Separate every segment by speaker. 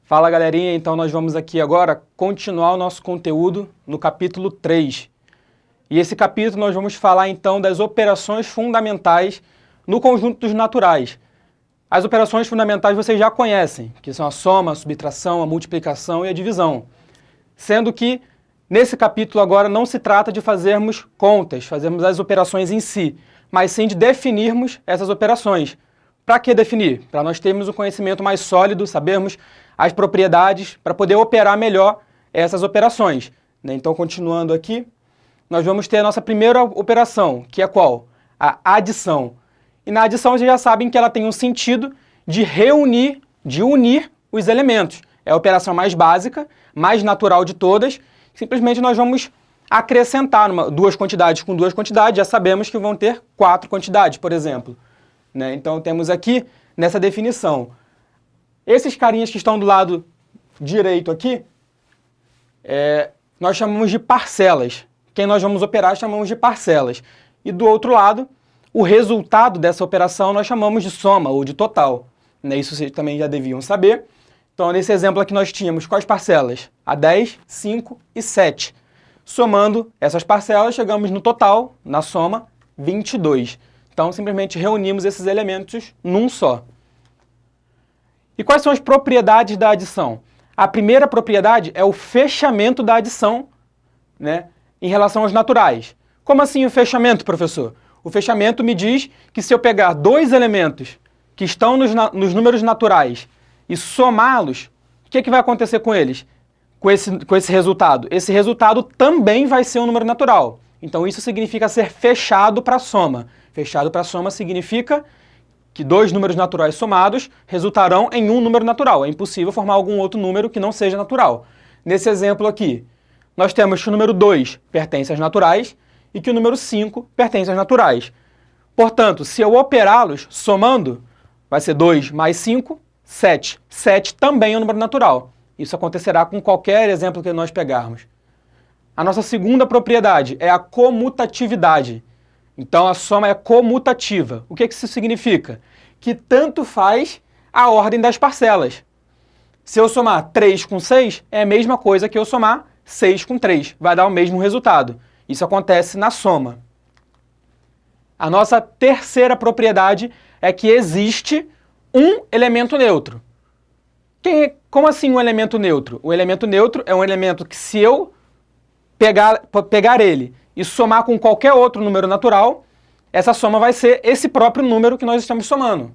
Speaker 1: Fala galerinha, então nós vamos aqui agora continuar o nosso conteúdo no capítulo 3. E esse capítulo nós vamos falar então das operações fundamentais no conjunto dos naturais. As operações fundamentais vocês já conhecem, que são a soma, a subtração, a multiplicação e a divisão. Sendo que nesse capítulo agora não se trata de fazermos contas, fazermos as operações em si, mas sim de definirmos essas operações. Para que definir? Para nós termos um conhecimento mais sólido, sabermos as propriedades, para poder operar melhor essas operações. Então, continuando aqui, nós vamos ter a nossa primeira operação, que é qual? A adição. E na adição vocês já sabem que ela tem um sentido de reunir, de unir os elementos. É a operação mais básica, mais natural de todas. Simplesmente nós vamos acrescentar duas quantidades com duas quantidades, já sabemos que vão ter 4 quantidades, por exemplo. Então temos aqui, nessa definição, esses carinhas que estão do lado direito aqui, nós chamamos de parcelas. Quem nós vamos operar chamamos de parcelas. E do outro lado, o resultado dessa operação nós chamamos de soma ou de total. Isso vocês também já deviam saber. Então nesse exemplo aqui nós tínhamos quais parcelas? A 10, 5 e 7. Somando essas parcelas, chegamos no total, na soma, 22. Então, simplesmente reunimos esses elementos num só. E quais são as propriedades da adição? A primeira propriedade é o fechamento da adição, em relação aos naturais. Como assim o fechamento, professor? O fechamento me diz que se eu pegar dois elementos que estão nos números naturais e somá-los, o que vai acontecer com eles? Com esse resultado? Esse resultado também vai ser um número natural. Então, isso significa ser fechado para a soma. Fechado para a soma significa que dois números naturais somados resultarão em um número natural. É impossível formar algum outro número que não seja natural. Nesse exemplo aqui, nós temos que o número 2 pertence às naturais e que o número 5 pertence às naturais. Portanto, se eu operá-los somando, vai ser 2 mais 5, 7. 7 também é um número natural. Isso acontecerá com qualquer exemplo que nós pegarmos. A nossa segunda propriedade é a comutatividade. Então, a soma é comutativa. O que isso significa? Que tanto faz a ordem das parcelas. Se eu somar 3 com 6, é a mesma coisa que eu somar 6 com 3. Vai dar o mesmo resultado. Isso acontece na soma. A nossa terceira propriedade é que existe um elemento neutro. Como assim um elemento neutro? O elemento neutro é um elemento que, se eu pegar ele e somar com qualquer outro número natural, essa soma vai ser esse próprio número que nós estamos somando.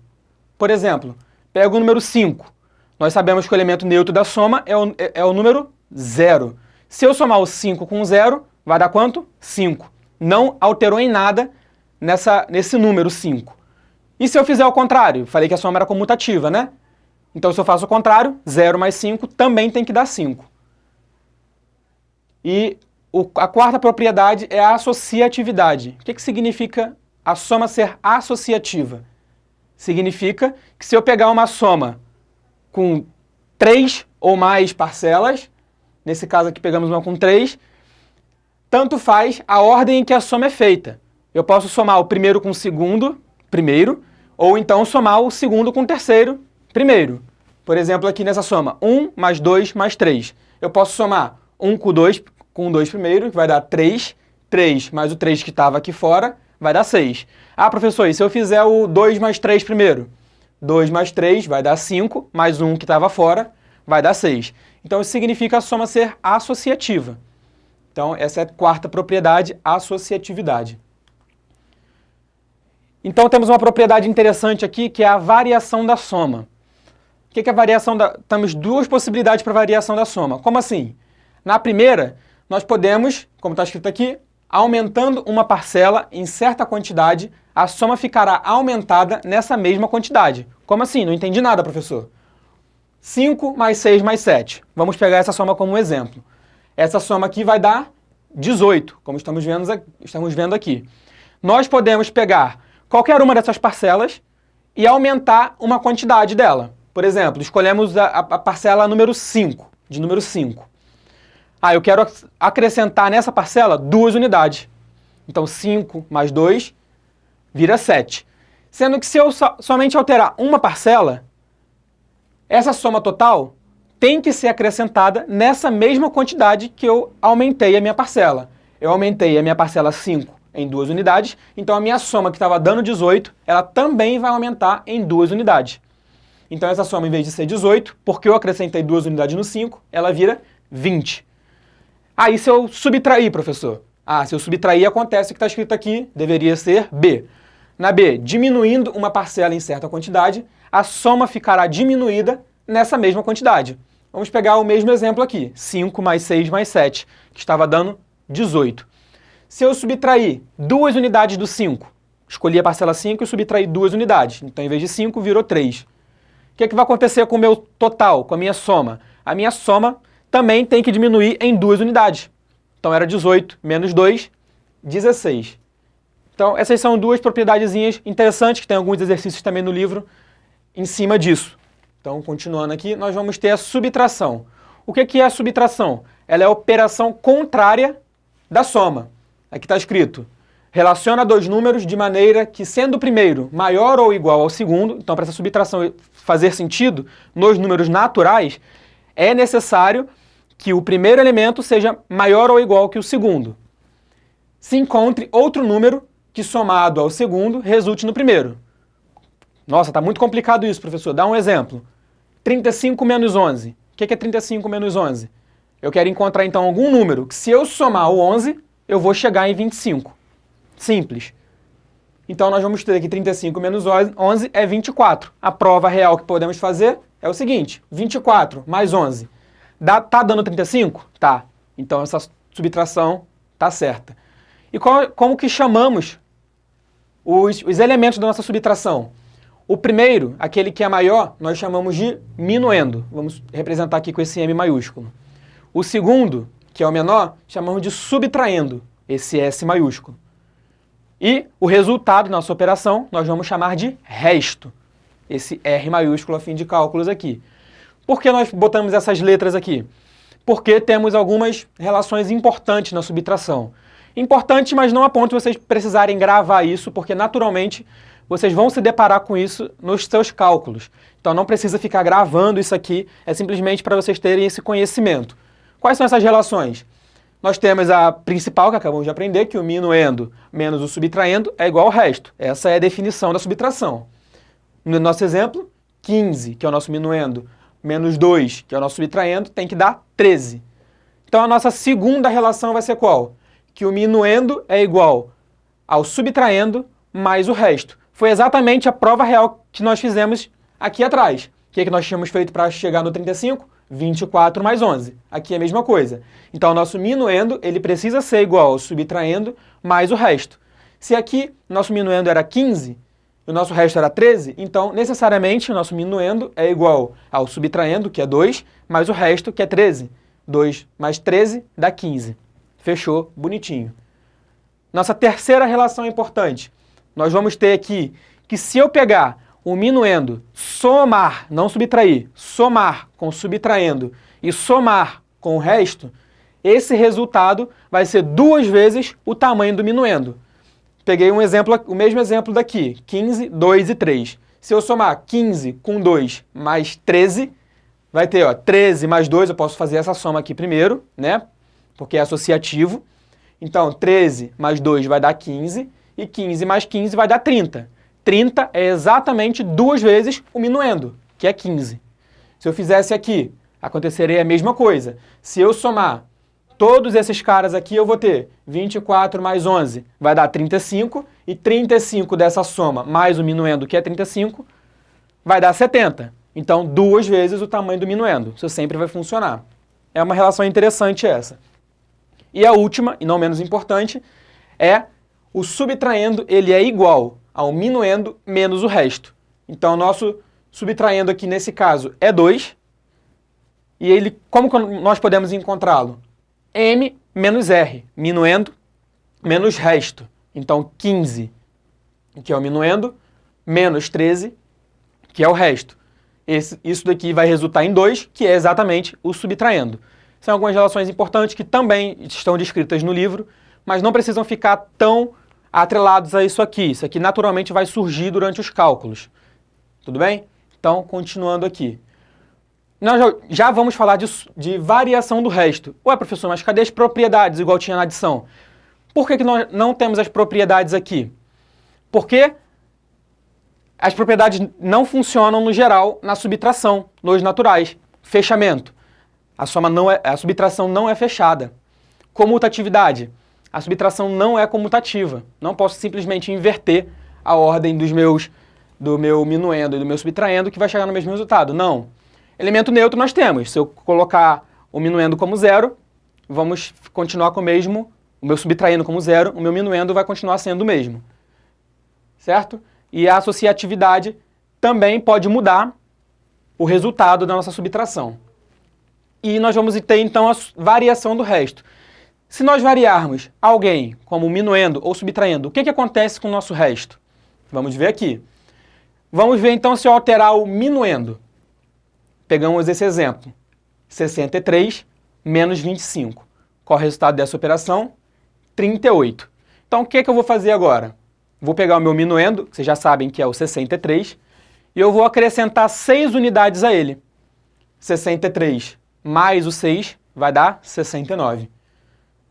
Speaker 1: Por exemplo, pego o número 5. Nós sabemos que o elemento neutro da soma é o número 0. Se eu somar o 5 com 0, vai dar quanto? 5. Não alterou em nada nesse número 5. E se eu fizer o contrário? Falei que a soma era comutativa, né? Então, se eu faço o contrário, 0 mais 5 também tem que dar 5. E a quarta propriedade é a associatividade. O que significa a soma ser associativa? Significa que se eu pegar uma soma com 3 ou mais parcelas, nesse caso aqui pegamos uma com 3, tanto faz a ordem em que a soma é feita. Eu posso somar o primeiro com o segundo, primeiro, ou então somar o segundo com o terceiro, primeiro. Por exemplo, aqui nessa soma, 1 mais 2 mais 3. Eu posso somar 1 com 2 primeiro, que vai dar 3. 3 mais o 3 que estava aqui fora, vai dar 6. Ah, professor, e se eu fizer o 2 mais 3 primeiro? 2 mais 3 vai dar 5, mais 1 que estava fora, vai dar 6. Então, isso significa a soma ser associativa. Então, essa é a quarta propriedade, associatividade. Então, temos uma propriedade interessante aqui, que é a variação da soma. O que é a variação da... Temos duas possibilidades para a variação da soma. Como assim? Na primeira, nós podemos, como está escrito aqui, aumentando uma parcela em certa quantidade, a soma ficará aumentada nessa mesma quantidade. Como assim? Não entendi nada, professor. 5 mais 6 mais 7. Vamos pegar essa soma como um exemplo. Essa soma aqui vai dar 18, como estamos vendo aqui. Nós podemos pegar qualquer uma dessas parcelas e aumentar uma quantidade dela. Por exemplo, escolhemos a parcela número 5, de número 5. Eu quero acrescentar nessa parcela 2 unidades. Então, 5 mais 2 vira 7. Sendo que se eu somente alterar uma parcela, essa soma total tem que ser acrescentada nessa mesma quantidade que eu aumentei a minha parcela. Eu aumentei a minha parcela 5 em 2 unidades, então a minha soma que estava dando 18, ela também vai aumentar em 2 unidades. Então essa soma, em vez de ser 18, porque eu acrescentei 2 unidades no 5, ela vira 20. Aí se eu subtrair, professor? Se eu subtrair, acontece o que está escrito aqui, deveria ser B. Na B, diminuindo uma parcela em certa quantidade, a soma ficará diminuída nessa mesma quantidade. Vamos pegar o mesmo exemplo aqui, 5 mais 6 mais 7, que estava dando 18. Se eu subtrair 2 unidades do 5, escolhi a parcela 5 e subtraí 2 unidades, então em vez de 5 virou 3. O que vai acontecer com o meu total, com a minha soma? A minha soma também tem que diminuir em 2 unidades. Então era 18 menos 2, 16. Então essas são duas propriedadezinhas interessantes, que tem alguns exercícios também no livro em cima disso. Então, continuando aqui, nós vamos ter a subtração. O que é a subtração? Ela é a operação contrária da soma. Aqui está escrito, relaciona dois números de maneira que, sendo o primeiro maior ou igual ao segundo, então para essa subtração fazer sentido nos números naturais, é necessário que o primeiro elemento seja maior ou igual que o segundo. Se encontre outro número que, somado ao segundo, resulte no primeiro. Nossa, está muito complicado isso, professor. Dá um exemplo. 35 menos 11. O que é 35 menos 11? Eu quero encontrar, então, algum número que, se eu somar o 11, eu vou chegar em 25. Simples. Então, nós vamos ter aqui 35 menos 11 é 24. A prova real que podemos fazer é o seguinte. 24 mais 11. Tá dando 35? Tá. Então, essa subtração tá certa. E como que chamamos os elementos da nossa subtração? O primeiro, aquele que é maior, nós chamamos de minuendo. Vamos representar aqui com esse M maiúsculo. O segundo, que é o menor, chamamos de subtraindo, esse S maiúsculo. E o resultado da nossa operação, nós vamos chamar de resto, esse R maiúsculo a fim de cálculos aqui. Por que nós botamos essas letras aqui? Porque temos algumas relações importantes na subtração. Importantes, mas não a ponto de vocês precisarem gravar isso, porque naturalmente vocês vão se deparar com isso nos seus cálculos. Então não precisa ficar gravando isso aqui, é simplesmente para vocês terem esse conhecimento. Quais são essas relações? Nós temos a principal, que acabamos de aprender, que o minuendo menos o subtraindo é igual ao resto. Essa é a definição da subtração. No nosso exemplo, 15, que é o nosso minuendo, menos 2, que é o nosso subtraindo, tem que dar 13. Então a nossa segunda relação vai ser qual? Que o minuendo é igual ao subtraindo mais o resto. Foi exatamente a prova real que nós fizemos aqui atrás. O que nós tínhamos feito para chegar no 35? 24 mais 11. Aqui é a mesma coisa. Então, o nosso minuendo, ele precisa ser igual ao subtraindo mais o resto. Se aqui nosso minuendo era 15 e o nosso resto era 13, então, necessariamente, o nosso minuendo é igual ao subtraindo, que é 2, mais o resto, que é 13. 2 mais 13 dá 15. Fechou, bonitinho. Nossa terceira relação importante. Nós vamos ter aqui que se eu pegar o minuendo, somar, não subtrair, somar com subtraindo e somar com o resto, esse resultado vai ser 2 vezes o tamanho do minuendo. Peguei um exemplo, o mesmo exemplo daqui, 15, 2 e 3. Se eu somar 15 com 2 mais 13, vai ter 13 mais 2, eu posso fazer essa soma aqui primeiro, né? Porque é associativo. Então, 13 mais 2 vai dar 15. E 15 mais 15 vai dar 30. 30 é exatamente 2 vezes o minuendo, que é 15. Se eu fizesse aqui, aconteceria a mesma coisa. Se eu somar todos esses caras aqui, eu vou ter 24 mais 11, vai dar 35. E 35 dessa soma, mais o minuendo, que é 35, vai dar 70. Então, 2 vezes o tamanho do minuendo. Isso sempre vai funcionar. É uma relação interessante essa. E a última, e não menos importante, é o subtraindo, ele é igual ao minuendo menos o resto. Então, o nosso subtraindo aqui, nesse caso, é 2. E ele, como nós podemos encontrá-lo? M menos R, minuendo menos resto. Então, 15, que é o minuendo, menos 13, que é o resto. Isso daqui vai resultar em 2, que é exatamente o subtraindo. São algumas relações importantes que também estão descritas no livro, mas não precisam ficar tão atrelados a isso aqui. Isso aqui naturalmente vai surgir durante os cálculos. Tudo bem? Então, continuando aqui. Nós já vamos falar de variação do resto. Ué, professor, mas cadê as propriedades, igual tinha na adição? Por que nós não temos as propriedades aqui? Porque as propriedades não funcionam, no geral, na subtração, nos naturais. Fechamento. A subtração não é fechada. Comutatividade. A subtração não é comutativa. Não posso simplesmente inverter a ordem do meu minuendo e do meu subtraendo que vai chegar no mesmo resultado. Não. Elemento neutro nós temos. Se eu colocar o minuendo como zero, vamos continuar com o mesmo. O meu subtraindo como zero, o meu minuendo vai continuar sendo o mesmo. Certo? E a associatividade também pode mudar o resultado da nossa subtração. E nós vamos ter, então, a variação do resto. Se nós variarmos alguém como minuendo ou subtraindo, o que acontece com o nosso resto? Vamos ver aqui. Vamos ver, então, se eu alterar o minuendo. Pegamos esse exemplo. 63 menos 25. Qual é o resultado dessa operação? 38. Então, o que eu vou fazer agora? Vou pegar o meu minuendo, que vocês já sabem que é o 63, e eu vou acrescentar 6 unidades a ele. 63 mais o 6 vai dar 69.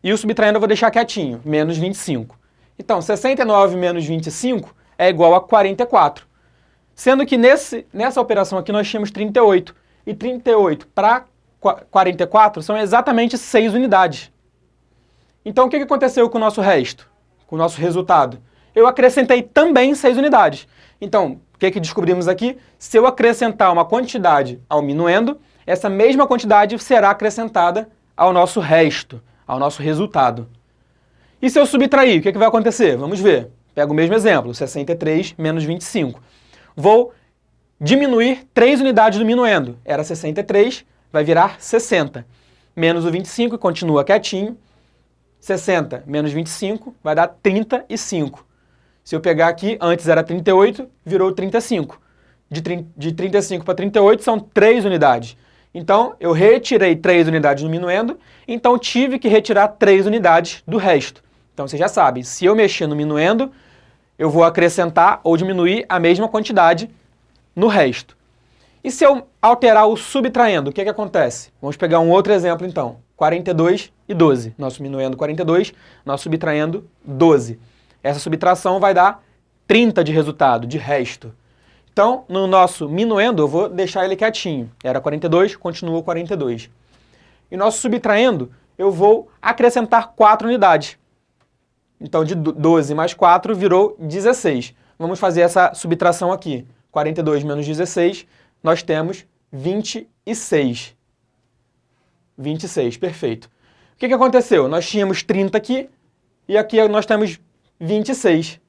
Speaker 1: E o subtraindo eu vou deixar quietinho, menos 25. Então, 69 menos 25 é igual a 44. Sendo que nessa operação aqui nós tínhamos 38. E 38 para 44 são exatamente 6 unidades. Então, o que aconteceu com o nosso resto? Com o nosso resultado? Eu acrescentei também 6 unidades. Então, o que descobrimos aqui? Se eu acrescentar uma quantidade ao minuendo, essa mesma quantidade será acrescentada ao nosso resto, ao nosso resultado. E se eu subtrair, o que vai acontecer? Vamos ver. Pego o mesmo exemplo, 63 menos 25. Vou diminuir 3 unidades do minuendo. Era 63, vai virar 60. Menos o 25 e continua quietinho. 60 menos 25 vai dar 35. Se eu pegar aqui, antes era 38, virou 35. De 35 para 38 são 3 unidades. Então, eu retirei 3 unidades do minuendo, então tive que retirar 3 unidades do resto. Então, vocês já sabem, se eu mexer no minuendo, eu vou acrescentar ou diminuir a mesma quantidade no resto. E se eu alterar o subtraindo, o que acontece? Vamos pegar um outro exemplo, então. 42 e 12. Nosso minuendo 42, nosso subtraindo 12. Essa subtração vai dar 30 de resultado, de resto. Então, no nosso minuendo, eu vou deixar ele quietinho. Era 42, continua 42. E nosso subtraindo, eu vou acrescentar 4 unidades. Então, de 12 mais 4 virou 16. Vamos fazer essa subtração aqui. 42 menos 16, nós temos 26. 26, perfeito. O que aconteceu? Nós tínhamos 30 aqui e aqui nós temos 26.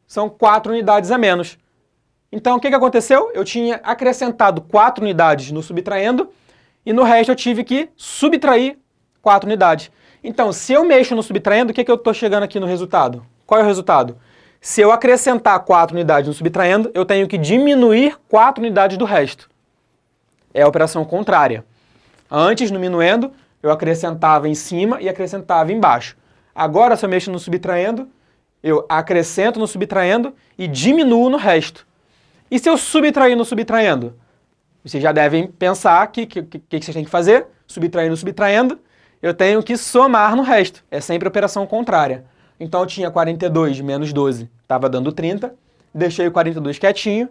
Speaker 1: São 4 unidades a menos. Então, o que aconteceu? Eu tinha acrescentado 4 unidades no subtraindo e no resto eu tive que subtrair 4 unidades. Então, se eu mexo no subtraindo, o que eu estou chegando aqui no resultado? Qual é o resultado? Se eu acrescentar 4 unidades no subtraindo, eu tenho que diminuir 4 unidades do resto. É a operação contrária. Antes, no minuendo, eu acrescentava em cima e acrescentava embaixo. Agora, se eu mexo no subtraindo, eu acrescento no subtraindo e diminuo no resto. E se eu subtrair no subtraindo? Vocês já devem pensar que vocês têm que fazer. Subtrair no subtraindo, eu tenho que somar no resto. É sempre operação contrária. Então, eu tinha 42 menos 12, estava dando 30. Deixei o 42 quietinho.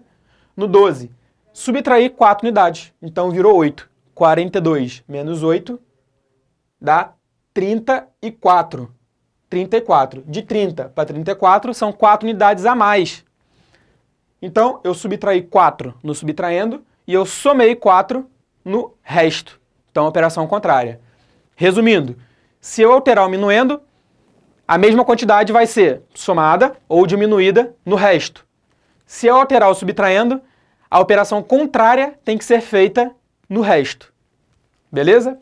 Speaker 1: No 12, subtraí 4 unidades. Então, virou 8. 42 menos 8 dá 34. 34. De 30 para 34 são 4 unidades a mais. Então, eu subtraí 4 no subtraindo e eu somei 4 no resto. Então, operação contrária. Resumindo, se eu alterar o minuendo, a mesma quantidade vai ser somada ou diminuída no resto. Se eu alterar o subtraindo, a operação contrária tem que ser feita no resto. Beleza?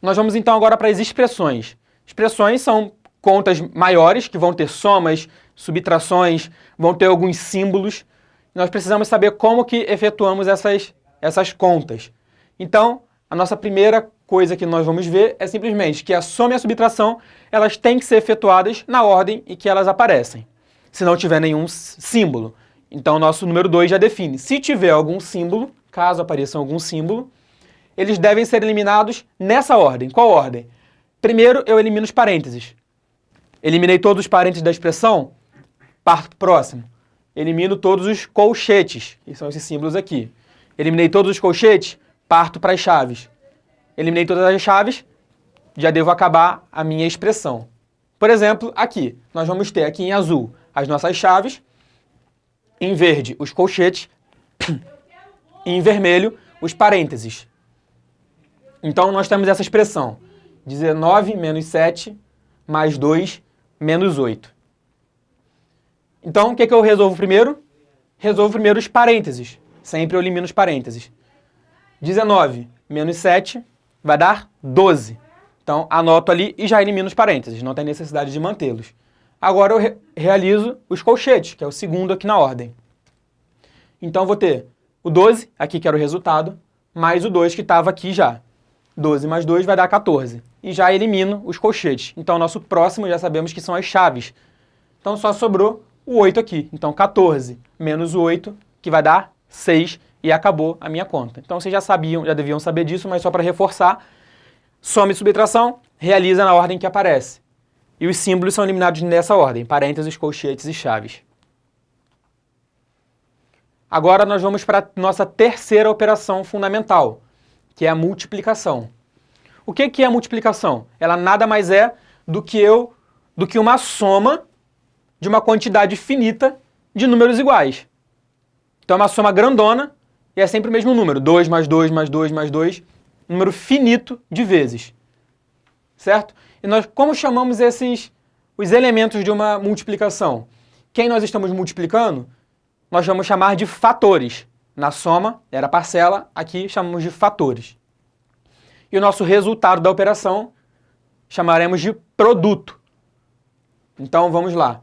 Speaker 1: Nós vamos então agora para as expressões. Expressões são contas maiores, que vão ter somas, subtrações, vão ter alguns símbolos. Nós precisamos saber como que efetuamos essas contas. Então, a nossa primeira coisa que nós vamos ver é simplesmente que a soma e a subtração, elas têm que ser efetuadas na ordem em que elas aparecem, se não tiver nenhum símbolo. Então, o nosso número 2 já define. Se tiver algum símbolo, caso apareça algum símbolo, eles devem ser eliminados nessa ordem. Qual ordem? Primeiro, eu elimino os parênteses. Eliminei todos os parênteses da expressão, parto para o próximo. Elimino todos os colchetes, que são esses símbolos aqui. Eliminei todos os colchetes, parto para as chaves. Eliminei todas as chaves, já devo acabar a minha expressão. Por exemplo, aqui, nós vamos ter aqui em azul as nossas chaves, em verde os colchetes e em vermelho os parênteses. Então, nós temos essa expressão, 19 menos 7 mais 2 menos 8. Então, o que eu resolvo primeiro? Resolvo primeiro os parênteses. Sempre eu elimino os parênteses. 19 menos 7 vai dar 12. Então, anoto ali e já elimino os parênteses. Não tem necessidade de mantê-los. Agora eu realizo os colchetes, que é o segundo aqui na ordem. Então, vou ter o 12, aqui que era o resultado, mais o 2 que estava aqui já. 12 mais 2 vai dar 14. E já elimino os colchetes. Então, nosso próximo já sabemos que são as chaves. Então, só sobrou o 8 aqui. Então, 14 menos o 8, que vai dar 6, e acabou a minha conta. Então, vocês já sabiam, já deviam saber disso, mas só para reforçar, soma e subtração, realiza na ordem que aparece. E os símbolos são eliminados nessa ordem, parênteses, colchetes e chaves. Agora, nós vamos para a nossa terceira operação fundamental, que é a multiplicação. O que é a multiplicação? Ela nada mais é do que uma soma de uma quantidade finita de números iguais. Então, é uma soma grandona e é sempre o mesmo número. 2 mais 2 mais 2 mais 2, número finito de vezes. Certo? E nós, como chamamos os elementos de uma multiplicação? Quem nós estamos multiplicando, nós vamos chamar de fatores. Na soma, era parcela, aqui chamamos de fatores. E o nosso resultado da operação chamaremos de produto. Então, vamos lá.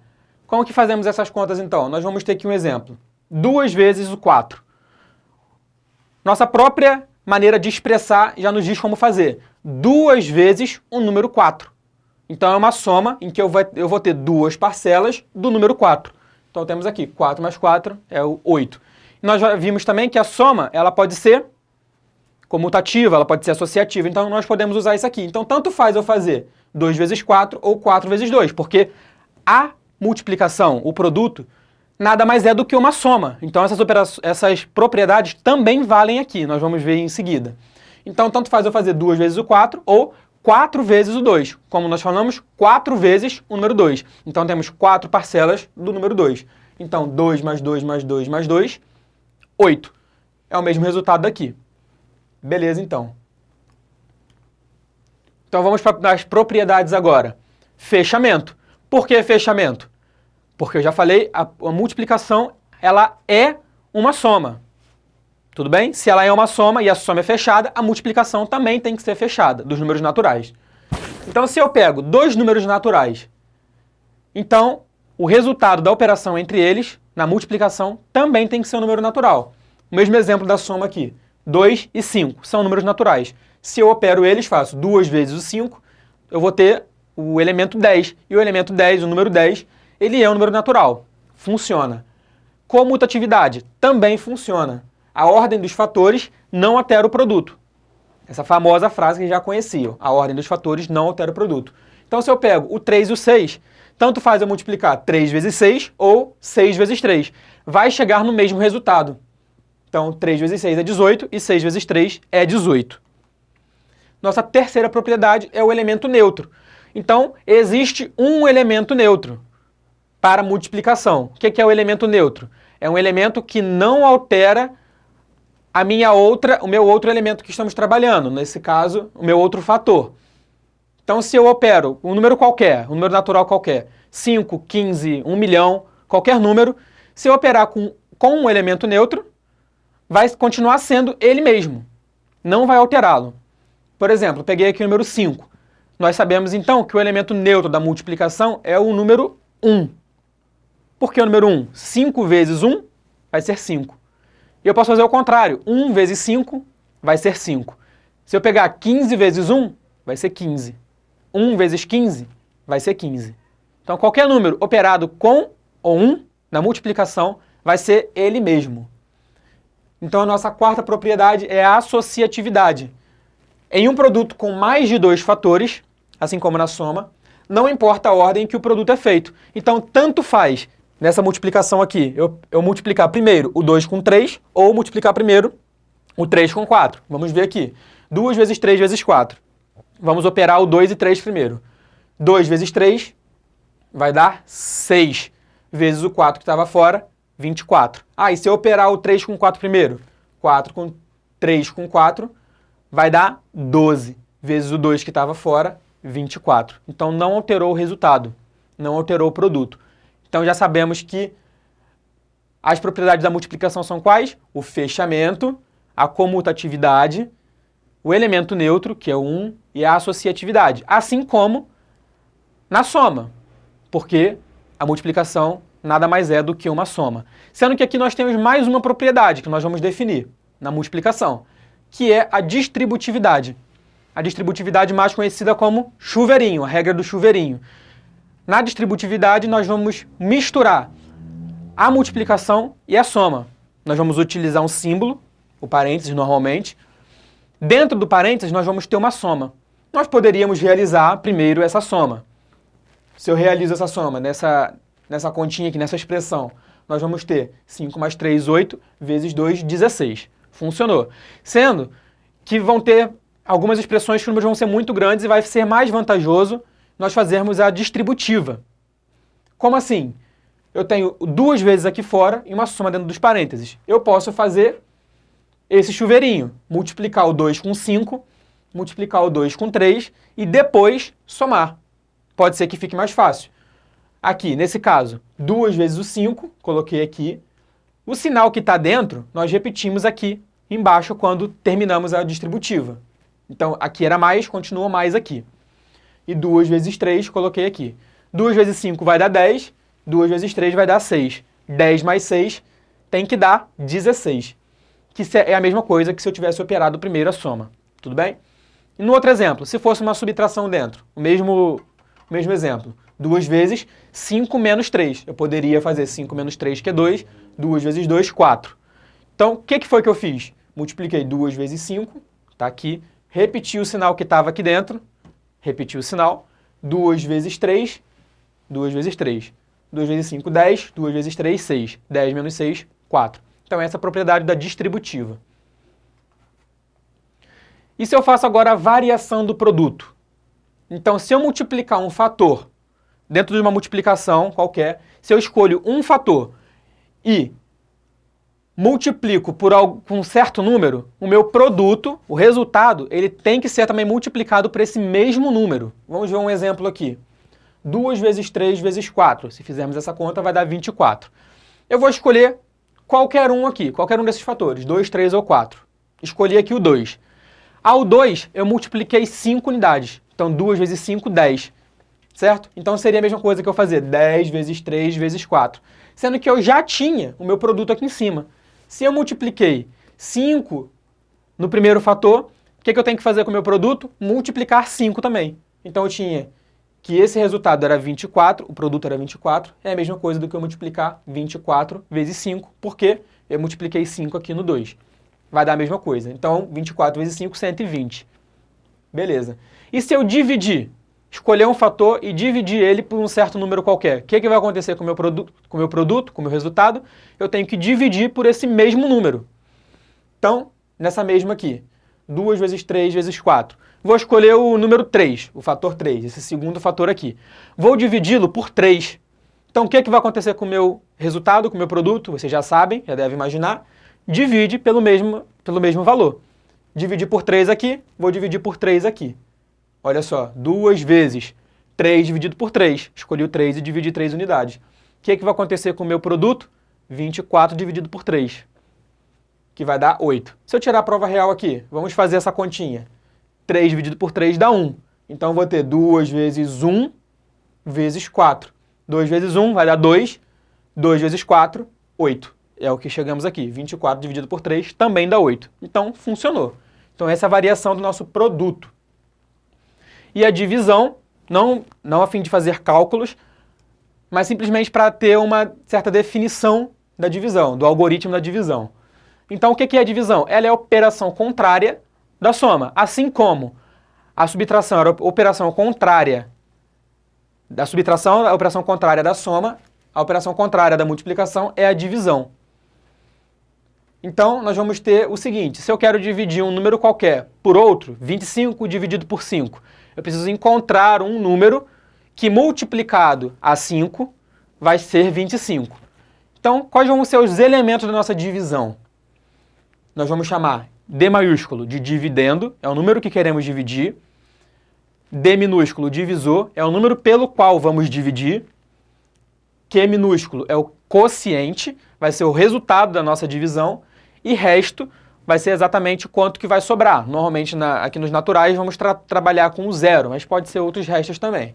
Speaker 1: Como que fazemos essas contas, então? Nós vamos ter aqui um exemplo. 2 vezes o 4. Nossa própria maneira de expressar já nos diz como fazer. 2 vezes o número 4. Então, é uma soma em que eu vou ter duas parcelas do número 4. Então, temos aqui 4 mais 4 é o 8. Nós já vimos também que a soma ela pode ser comutativa, ela pode ser associativa. Então, nós podemos usar isso aqui. Então, tanto faz eu fazer 2 vezes 4 ou 4 vezes 2, porque a multiplicação, o produto, nada mais é do que uma soma. Então, essas propriedades também valem aqui. Nós vamos ver em seguida. Então, tanto faz eu fazer 2 vezes o 4 ou 4 vezes o 2. Como nós falamos, 4 vezes o número 2. Então, temos 4 parcelas do número 2. Então, 2 mais 2 mais 2 mais 2, 8. É o mesmo resultado daqui. Beleza, então. Então, vamos para as propriedades agora. Fechamento. Por que fechamento? Porque eu já falei, a multiplicação ela é uma soma. Tudo bem? Se ela é uma soma e a soma é fechada, a multiplicação também tem que ser fechada, dos números naturais. Então, se eu pego dois números naturais, então o resultado da operação entre eles, na multiplicação, também tem que ser um número natural. O mesmo exemplo da soma aqui. 2 e 5 são números naturais. Se eu opero eles, faço 2 vezes o 5, eu vou ter o elemento 10. E o elemento 10, o número 10, ele é um número natural. Funciona. Comutatividade também funciona. A ordem dos fatores não altera o produto. Essa famosa frase que já conheciam. A ordem dos fatores não altera o produto. Então, se eu pego o 3 e o 6, tanto faz eu multiplicar 3 vezes 6 ou 6 vezes 3. Vai chegar no mesmo resultado. Então, 3 vezes 6 é 18 e 6 vezes 3 é 18. Nossa terceira propriedade é o elemento neutro. Então, existe um elemento neutro para multiplicação. O que é o elemento neutro? É um elemento que não altera o meu outro elemento que estamos trabalhando. Nesse caso, o meu outro fator. Então, se eu opero um número qualquer, um número natural qualquer, 5, 15, 1 milhão, qualquer número, se eu operar com um elemento neutro, vai continuar sendo ele mesmo. Não vai alterá-lo. Por exemplo, eu peguei aqui o número 5. Nós sabemos, então, que o elemento neutro da multiplicação é o número 1. Por que o número 1? 5 vezes 1 vai ser 5. E eu posso fazer o contrário. 1 vezes 5 vai ser 5. Se eu pegar 15 vezes 1, vai ser 15. 1 vezes 15 vai ser 15. Então, qualquer número operado com ou 1 na multiplicação vai ser ele mesmo. Então a nossa quarta propriedade é a associatividade. Em um produto com mais de 2 fatores, assim como na soma, não importa a ordem que o produto é feito. Então tanto faz nessa multiplicação aqui, eu multiplicar primeiro o 2 com 3 ou multiplicar primeiro o 3 com 4. Vamos ver aqui. 2 vezes 3 vezes 4. Vamos operar o 2 e 3 primeiro. 2 vezes 3 vai dar 6 vezes o 4 que estava fora, 24. E se eu operar o 3 com 4 primeiro? 4 com 3 com 4 vai dar 12 vezes o 2 que estava fora, 24. Então não alterou o resultado, não alterou o produto. Então já sabemos que as propriedades da multiplicação são quais? O fechamento, a comutatividade, o elemento neutro, que é o 1, e a associatividade. Assim como na soma, porque a multiplicação nada mais é do que uma soma. Sendo que aqui nós temos mais uma propriedade que nós vamos definir na multiplicação, que é a distributividade. A distributividade mais conhecida como chuveirinho, a regra do chuveirinho. Na distributividade nós vamos misturar a multiplicação e a soma. Nós vamos utilizar um símbolo, o parênteses normalmente. Dentro do parênteses nós vamos ter uma soma. Nós poderíamos realizar primeiro essa soma. Se eu realizo essa soma nessa continha aqui, nessa expressão, nós vamos ter 5 mais 3, 8, vezes 2, 16. Funcionou. Sendo que vão ter algumas expressões que os números vão ser muito grandes e vai ser mais vantajoso nós fazermos a distributiva. Como assim? Eu tenho 2 vezes aqui fora e uma soma dentro dos parênteses. Eu posso fazer esse chuveirinho, multiplicar o 2 com 5, multiplicar o 2 com 3 e depois somar. Pode ser que fique mais fácil. Aqui, nesse caso, 2 vezes o 5, coloquei aqui. O sinal que está dentro, nós repetimos aqui embaixo quando terminamos a distributiva. Então, aqui era mais, continua mais aqui. E 2 vezes 3, coloquei aqui. 2 vezes 5 vai dar 10, 2 vezes 3 vai dar 6. 10 mais 6 tem que dar 16. Que é a mesma coisa que se eu tivesse operado primeiro a soma. Tudo bem? E no outro exemplo, se fosse uma subtração dentro, o mesmo exemplo. 2 vezes 5 menos 3. Eu poderia fazer 5 menos 3, que é 2. 2 vezes 2, 4. Então, o que foi que eu fiz? Multipliquei 2 vezes 5, está aqui. Repeti o sinal que estava aqui dentro. Repeti o sinal. 2 vezes 3, 2 vezes 3. 2 vezes 5, 10. 2 vezes 3, 6. 10 menos 6, 4. Então, essa é a propriedade da distributiva. E se eu faço agora a variação do produto? Então, se eu multiplicar um fator dentro de uma multiplicação qualquer, se eu escolho um fator e multiplico por um certo número, o meu produto, o resultado, ele tem que ser também multiplicado por esse mesmo número. Vamos ver um exemplo aqui. 2 vezes 3 vezes 4. Se fizermos essa conta, vai dar 24. Eu vou escolher qualquer um aqui, qualquer um desses fatores, 2, 3 ou 4. Escolhi aqui o 2. Ao 2, eu multipliquei 5 unidades. Então, 2 vezes 5, 10. Certo? Então, seria a mesma coisa que eu fazer 10 vezes 3 vezes 4. Sendo que eu já tinha o meu produto aqui em cima. Se eu multipliquei 5 no primeiro fator, o que eu tenho que fazer com o meu produto? Multiplicar 5 também. Então, eu tinha que esse resultado era 24, o produto era 24, é a mesma coisa do que eu multiplicar 24 vezes 5, porque eu multipliquei 5 aqui no 2. Vai dar a mesma coisa. Então, 24 vezes 5, 120. Beleza. E se eu dividir, escolher um fator e dividir ele por um certo número qualquer, o que vai acontecer com o meu produto, com o meu resultado? Eu tenho que dividir por esse mesmo número. Então, nessa mesma aqui, 2 vezes 3 vezes 4. Vou escolher o número 3, o fator 3, esse segundo fator aqui. Vou dividi-lo por 3. Então, o que vai acontecer com o meu resultado, com o meu produto? Vocês já sabem, já devem imaginar. Divide pelo mesmo valor. Dividir por 3 aqui, vou dividir por 3 aqui. Olha só, 2 vezes 3 dividido por 3. Escolhi o 3 e dividi 3 unidades. O que vai acontecer com o meu produto? 24 dividido por 3, que vai dar 8. Se eu tirar a prova real aqui, vamos fazer essa continha. 3 dividido por 3 dá 1. Então, eu vou ter 2 vezes 1 vezes 4. 2 vezes 1 vai dar 2. 2 vezes 4, 8. É o que chegamos aqui. 24 dividido por 3 também dá 8. Então, funcionou. Então, essa é a variação do nosso produto. E a divisão, não a fim de fazer cálculos, mas simplesmente para ter uma certa definição da divisão, do algoritmo da divisão. Então, o que é a divisão? Ela é a operação contrária da soma, assim como a subtração era a operação contrária da subtração, a operação contrária da soma, a operação contrária da multiplicação é a divisão. Então, nós vamos ter o seguinte, se eu quero dividir um número qualquer por outro, 25 dividido por 5, eu preciso encontrar um número que multiplicado a 5 vai ser 25. Então, quais vão ser os elementos da nossa divisão? Nós vamos chamar D maiúsculo de dividendo, é o número que queremos dividir. D minúsculo, divisor, é o número pelo qual vamos dividir. Q minúsculo é o quociente, vai ser o resultado da nossa divisão. E resto vai ser exatamente quanto que vai sobrar. Normalmente, aqui nos naturais, vamos trabalhar com o zero, mas pode ser outros restos também.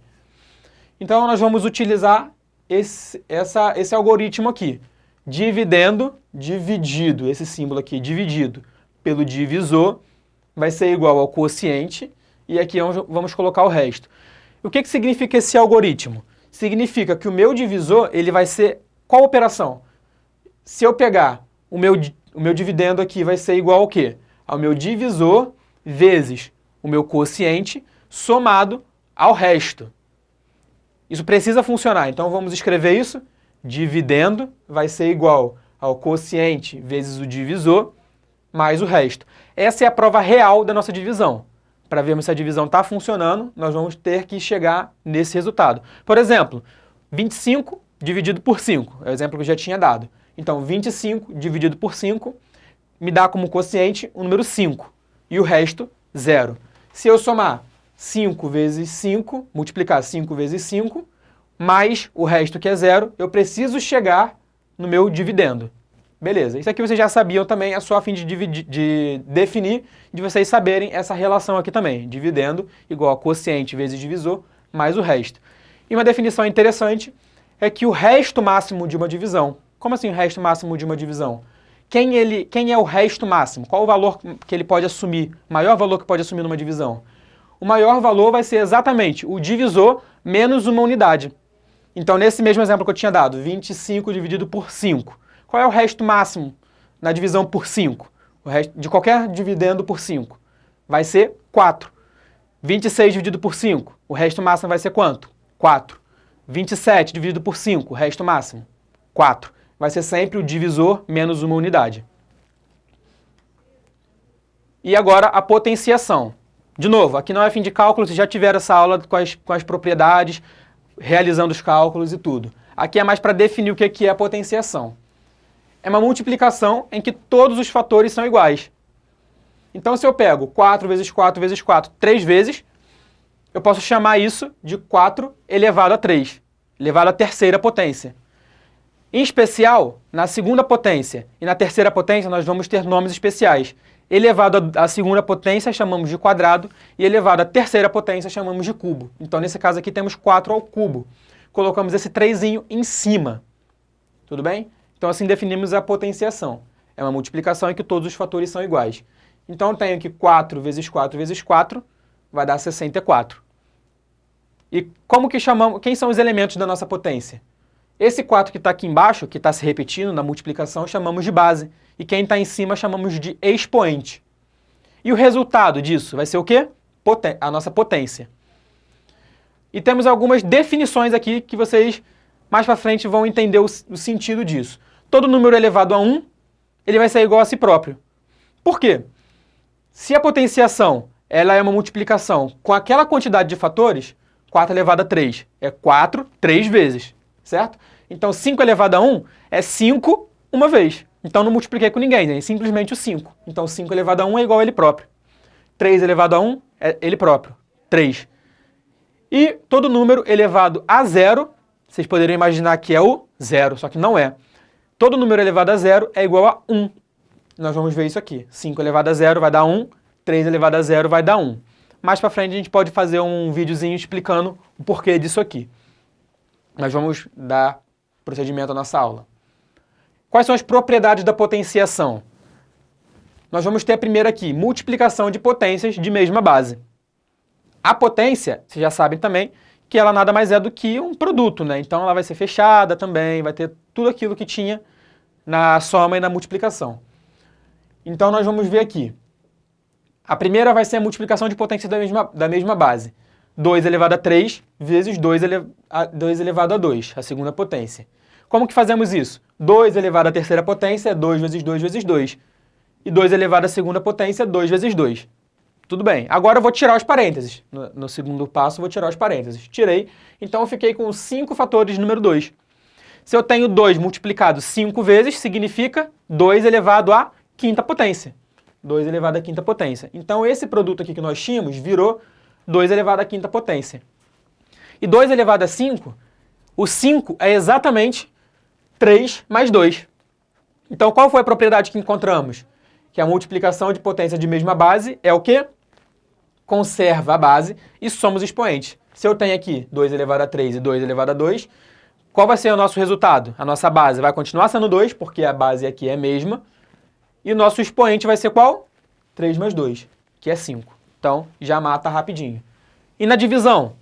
Speaker 1: Então, nós vamos utilizar esse algoritmo aqui. Dividendo, dividido, esse símbolo aqui, dividido pelo divisor, vai ser igual ao quociente, e aqui vamos colocar o resto. O que significa esse algoritmo? Significa que o meu divisor, ele vai ser qual operação? Se eu pegar o meu dividendo aqui, vai ser igual ao quê? Ao meu divisor vezes o meu quociente somado ao resto. Isso precisa funcionar, então vamos escrever isso. Dividendo vai ser igual ao quociente vezes o divisor mais o resto. Essa é a prova real da nossa divisão. Para vermos se a divisão está funcionando, nós vamos ter que chegar nesse resultado. Por exemplo, 25 dividido por 5, é o exemplo que eu já tinha dado. Então, 25 dividido por 5 me dá como quociente o número 5 e o resto, 0. Se eu somar 5 vezes 5, multiplicar 5 vezes 5, mais o resto que é 0, eu preciso chegar no meu dividendo. Beleza, isso aqui vocês já sabiam também, é só a fim de definir, de vocês saberem essa relação aqui também. Dividendo igual a quociente vezes divisor, mais o resto. E uma definição interessante é que o resto máximo de uma divisão. Como assim o resto máximo de uma divisão? Quem é o resto máximo? Qual o valor que ele pode assumir? O maior valor que pode assumir numa divisão? O maior valor vai ser exatamente o divisor menos uma unidade. Então, nesse mesmo exemplo que eu tinha dado, 25 dividido por 5. Qual é o resto máximo na divisão por 5? O resto de qualquer dividendo por 5. Vai ser 4. 26 dividido por 5. O resto máximo vai ser quanto? 4. 27 dividido por 5. O resto máximo? 4. Vai ser sempre o divisor menos uma unidade. E agora a potenciação. De novo, aqui não é fim de cálculo, vocês já tiveram essa aula com as propriedades, realizando os cálculos e tudo. Aqui é mais para definir o que é a potenciação. É uma multiplicação em que todos os fatores são iguais. Então, se eu pego 4 vezes 4 vezes 4 3 vezes, eu posso chamar isso de 4 elevado a 3, elevado à terceira potência. Em especial, na segunda potência e na terceira potência, nós vamos ter nomes especiais. Elevado à segunda potência, chamamos de quadrado, e elevado à terceira potência, chamamos de cubo. Então, nesse caso aqui, temos 4 ao cubo. Colocamos esse 3zinho em cima. Tudo bem? Então, assim definimos a potenciação. É uma multiplicação em que todos os fatores são iguais. Então, eu tenho aqui 4 vezes 4 vezes 4, vai dar 64. E como que chamamos? Quem são os elementos da nossa potência? Esse 4 que está aqui embaixo, que está se repetindo na multiplicação, chamamos de base. E quem está em cima chamamos de expoente. E o resultado disso vai ser o quê? A nossa potência. E temos algumas definições aqui que vocês mais para frente vão entender o sentido disso. Todo número elevado a 1, ele vai ser igual a si próprio. Por quê? Se a potenciação ela é uma multiplicação com aquela quantidade de fatores, 4 elevado a 3 é 4, 3 vezes, certo? Então, 5 elevado a 1 é 5 uma vez. Então, não multipliquei com ninguém, é simplesmente o 5. Então, 5 elevado a 1 é igual a ele próprio. 3 elevado a 1 é ele próprio, 3. E todo número elevado a 0, vocês poderiam imaginar que é o 0, só que não é. Todo número elevado a 0 é igual a 1. Nós vamos ver isso aqui. 5 elevado a 0 vai dar 1, 3 elevado a 0 vai dar 1. Mais para frente a gente pode fazer um videozinho explicando o porquê disso aqui. Mas vamos dar procedimento à nossa aula. Quais são as propriedades da potenciação? Nós vamos ter a primeira aqui, multiplicação de potências de mesma base. A potência, vocês já sabem também, que ela nada mais é do que um produto, né? Então ela vai ser fechada também, vai ter tudo aquilo que tinha na soma e na multiplicação. Então, nós vamos ver aqui. A primeira vai ser a multiplicação de potência da mesma base. 2 elevado a 3 vezes 2 elevado a 2, a segunda potência. Como que fazemos isso? 2 elevado à terceira potência é 2 vezes 2 vezes 2. E 2 elevado à segunda potência é 2 vezes 2. Tudo bem. Agora eu vou tirar os parênteses. No segundo passo, eu vou tirar os parênteses. Tirei. Então, eu fiquei com 5 fatores de número 2. Se eu tenho 2 multiplicado 5 vezes, significa 2 elevado à quinta potência. 2 elevado à quinta potência. Então, esse produto aqui que nós tínhamos virou 2 elevado à quinta potência. E 2 elevado a 5, o 5 é exatamente 3 mais 2. Então, qual foi a propriedade que encontramos? Que a multiplicação de potência de mesma base é o quê? Conserva a base e soma os expoentes. Se eu tenho aqui 2 elevado a 3 e 2 elevado a 2, qual vai ser o nosso resultado? A nossa base vai continuar sendo 2, porque a base aqui é a mesma. E o nosso expoente vai ser qual? 3 mais 2, que é 5. Então, já mata rapidinho. E na divisão?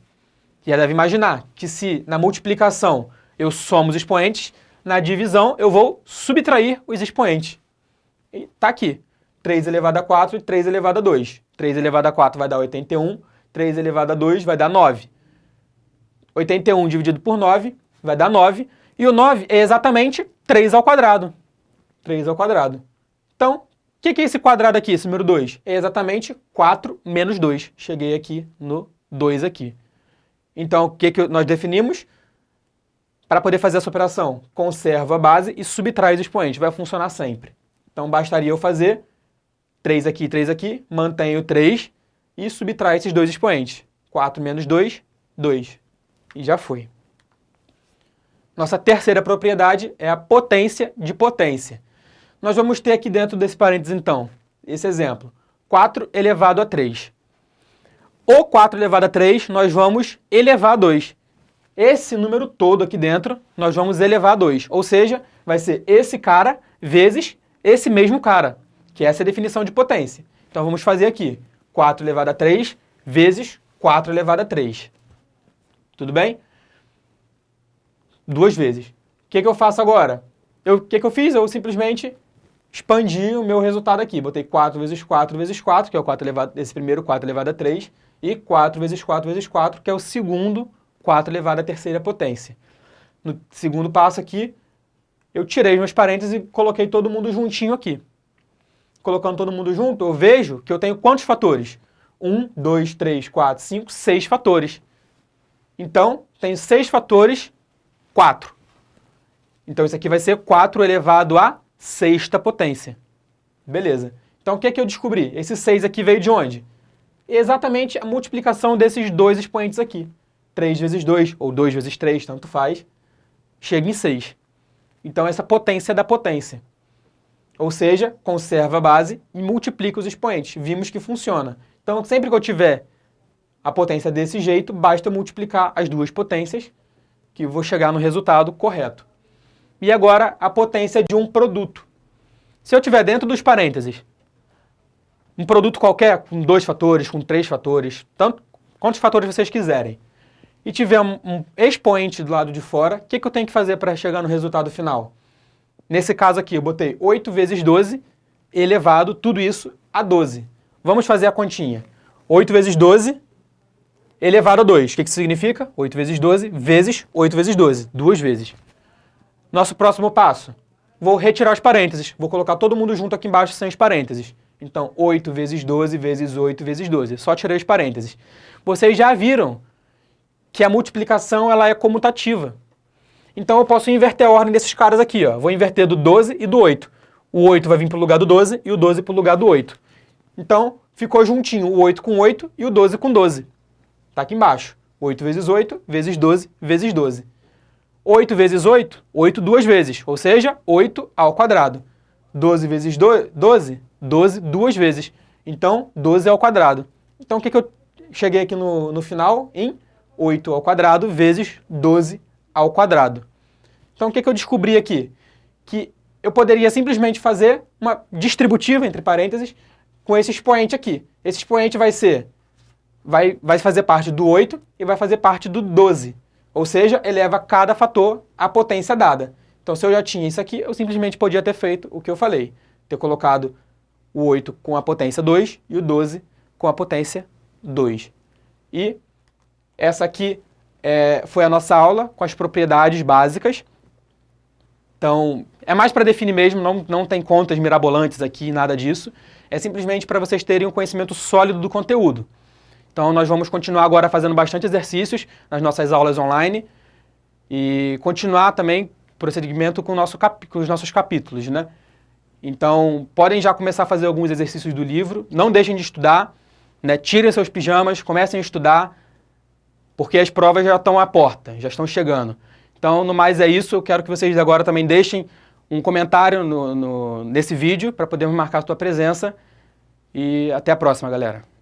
Speaker 1: Já deve imaginar que se na multiplicação eu somo os expoentes, na divisão eu vou subtrair os expoentes. E tá aqui. 3 elevado a 4 e 3 elevado a 2. 3 elevado a 4 vai dar 81, 3 elevado a 2 vai dar 9. 81 dividido por 9 vai dar 9, e o 9 é exatamente 3 ao quadrado. 3 ao quadrado. Então, o que é esse quadrado aqui, esse número 2? É exatamente 4 menos 2. Cheguei aqui no 2 aqui. Então, o que nós definimos? Para poder fazer essa operação, conserva a base e subtrai os expoentes. Vai funcionar sempre. Então, bastaria eu fazer 3 aqui, mantenho 3 e subtrai esses dois expoentes. 4 menos 2, 2. E já foi. Nossa terceira propriedade é a potência de potência. Nós vamos ter aqui dentro desse parênteses, então, esse exemplo. 4 elevado a 3. O 4 elevado a 3, nós vamos elevar a 2. Esse número todo aqui dentro, nós vamos elevar a 2. Ou seja, vai ser esse cara vezes esse mesmo cara, que essa é a definição de potência. Então, vamos fazer aqui. 4 elevado a 3 vezes 4 elevado a 3. Tudo bem? 2 vezes. O que eu faço agora? O que eu fiz? Eu simplesmente expandi o meu resultado aqui. Botei 4 vezes 4 vezes 4, que é o 4 elevado, esse primeiro 4 elevado a 3, e 4 vezes 4 vezes 4, que é o segundo 4 elevado à terceira potência. No segundo passo aqui, eu tirei os meus parênteses e coloquei todo mundo juntinho aqui. Colocando todo mundo junto, eu vejo que eu tenho quantos fatores? 1, 2, 3, 4, 5, 6 fatores. Então, tenho 6 fatores, 4. Então, isso aqui vai ser 4 elevado à sexta potência. Beleza. Então, o que eu descobri? Esse 6 aqui veio de onde? Exatamente a multiplicação desses dois expoentes aqui. 3 vezes 2, ou 2 vezes 3, tanto faz, chega em 6. Então, essa potência é da potência. Ou seja, conserva a base e multiplica os expoentes. Vimos que funciona. Então, sempre que eu tiver a potência desse jeito, basta multiplicar as duas potências, que eu vou chegar no resultado correto. E agora, a potência de um produto. Se eu tiver dentro dos parênteses um produto qualquer, com 2 fatores, com 3 fatores, tanto quantos fatores vocês quiserem, e tiver um expoente do lado de fora, o que eu tenho que fazer para chegar no resultado final? Nesse caso aqui, eu botei 8 vezes 12 elevado, tudo isso, a 12. Vamos fazer a continha. 8 vezes 12 elevado a 2. O que significa? 8 vezes 12 vezes 8 vezes 12. 2 vezes. Nosso próximo passo. Vou retirar os parênteses. Vou colocar todo mundo junto aqui embaixo sem os parênteses. Então, 8 vezes 12 vezes 8 vezes 12. Só tirei os parênteses. Vocês já viram que a multiplicação ela é comutativa. Então, eu posso inverter a ordem desses caras aqui. Ó. Vou inverter do 12 e do 8. O 8 vai vir para o lugar do 12 e o 12 para o lugar do 8. Então, ficou juntinho o 8 com 8 e o 12 com 12. Está aqui embaixo. 8 vezes 8 vezes 12 vezes 12. 8 vezes 8, 8 duas vezes, ou seja, 8 ao quadrado. 12 vezes 12, 12 duas vezes. Então, 12 ao quadrado. Então, o que eu cheguei aqui no final? Em 8 ao quadrado vezes 12 ao quadrado. Então, o que eu descobri aqui? Que eu poderia simplesmente fazer uma distributiva, entre parênteses, com esse expoente aqui. Esse expoente vai fazer parte do 8 e vai fazer parte do 12. Ou seja, eleva cada fator à potência dada. Então, se eu já tinha isso aqui, eu simplesmente podia ter feito o que eu falei. Ter colocado o 8 com a potência 2 e o 12 com a potência 2. E essa aqui foi a nossa aula com as propriedades básicas. Então, é mais para definir mesmo, não tem contas mirabolantes aqui, nada disso. É simplesmente para vocês terem um conhecimento sólido do conteúdo. Então, nós vamos continuar agora fazendo bastante exercícios nas nossas aulas online e continuar também prosseguimento com os nossos capítulos, né? Então, podem já começar a fazer alguns exercícios do livro, não deixem de estudar, né? Tirem seus pijamas, comecem a estudar, porque as provas já estão à porta, já estão chegando. Então, no mais é isso, eu quero que vocês agora também deixem um comentário nesse vídeo para podermos marcar a sua presença e até a próxima, galera.